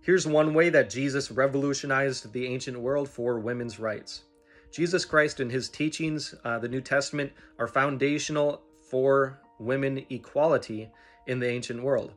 Here's one way that Jesus revolutionized the ancient world for women's rights. Jesus Christ and his teachings, the New Testament, are foundational for women equality in the ancient world.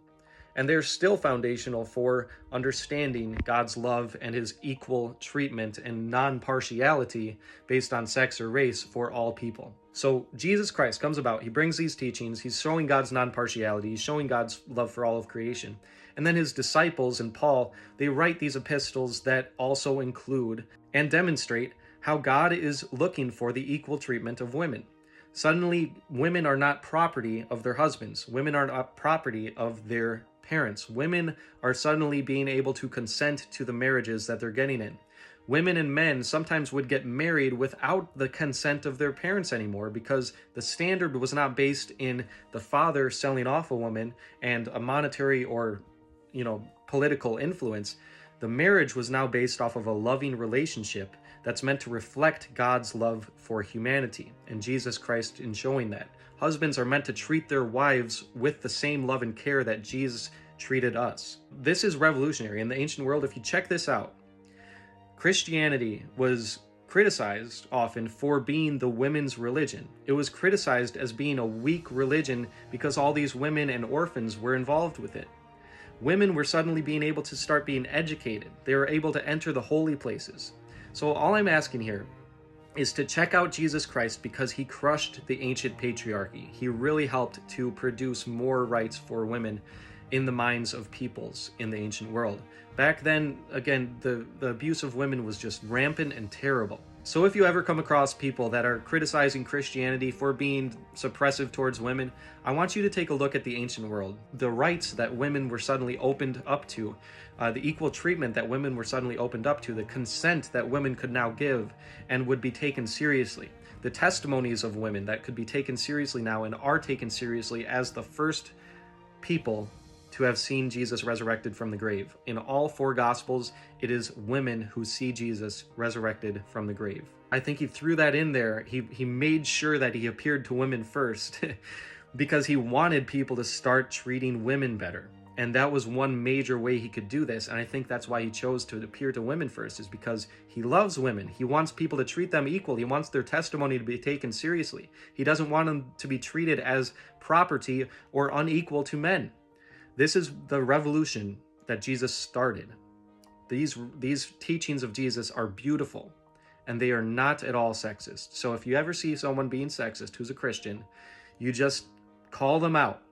And they're still foundational for understanding God's love and his equal treatment and non-partiality based on sex or race for all people. So Jesus Christ comes about, he brings these teachings, he's showing God's non-partiality, he's showing God's love for all of creation. And then his disciples and Paul, they write these epistles that also include and demonstrate how God is looking for the equal treatment of women. Suddenly, women are not property of their husbands. Women are not property of their parents. Women are suddenly being able to consent to the marriages that they're getting in. Women and men sometimes would get married without the consent of their parents anymore because the standard was not based in the father selling off a woman and a monetary or, political influence. The marriage was now based off of a loving relationship that's meant to reflect God's love for humanity, and Jesus Christ in showing that. Husbands are meant to treat their wives with the same love and care that Jesus treated us. This is revolutionary. In the ancient world, if you check this out, Christianity was criticized often for being the women's religion. It was criticized as being a weak religion because all these women and orphans were involved with it. Women were suddenly being able to start being educated. They were able to enter the holy places. So all I'm asking here is to check out Jesus Christ because he crushed the ancient patriarchy. He really helped to produce more rights for women in the minds of peoples in the ancient world. Back then, again, the abuse of women was just rampant and terrible. So if you ever come across people that are criticizing Christianity for being suppressive towards women, I want you to take a look at the ancient world. The rights that women were suddenly opened up to, the equal treatment that women were suddenly opened up to, the consent that women could now give and would be taken seriously. The testimonies of women that could be taken seriously now and are taken seriously as the first people to have seen Jesus resurrected from the grave. In all four Gospels, it is women who see Jesus resurrected from the grave. I think he threw that in there. He made sure that he appeared to women first because he wanted people to start treating women better. And that was one major way he could do this. And I think that's why he chose to appear to women first, is because he loves women. He wants people to treat them equal. He wants their testimony to be taken seriously. He doesn't want them to be treated as property or unequal to men. This is the revolution that Jesus started. These teachings of Jesus are beautiful, and they are not at all sexist. So if you ever see someone being sexist who's a Christian, you just call them out.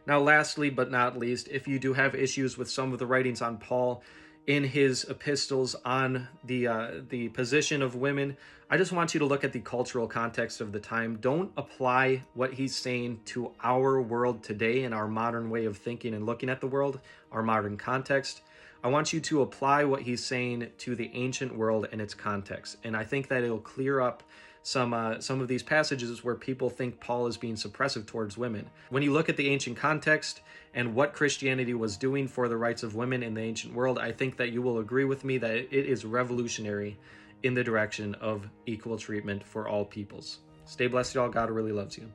Now, lastly but not least, if you do have issues with some of the writings on Paul in his epistles on the position of women, I just want you to look at the cultural context of the time. Don't apply what he's saying to our world today and our modern way of thinking and looking at the world, our modern context. I want you to apply what he's saying to the ancient world and its context. And I think that it'll clear up some of these passages where people think Paul is being suppressive towards women. When you look at the ancient context and what Christianity was doing for the rights of women in the ancient world, I think that you will agree with me that it is revolutionary in the direction of equal treatment for all peoples. Stay blessed, y'all. God really loves you.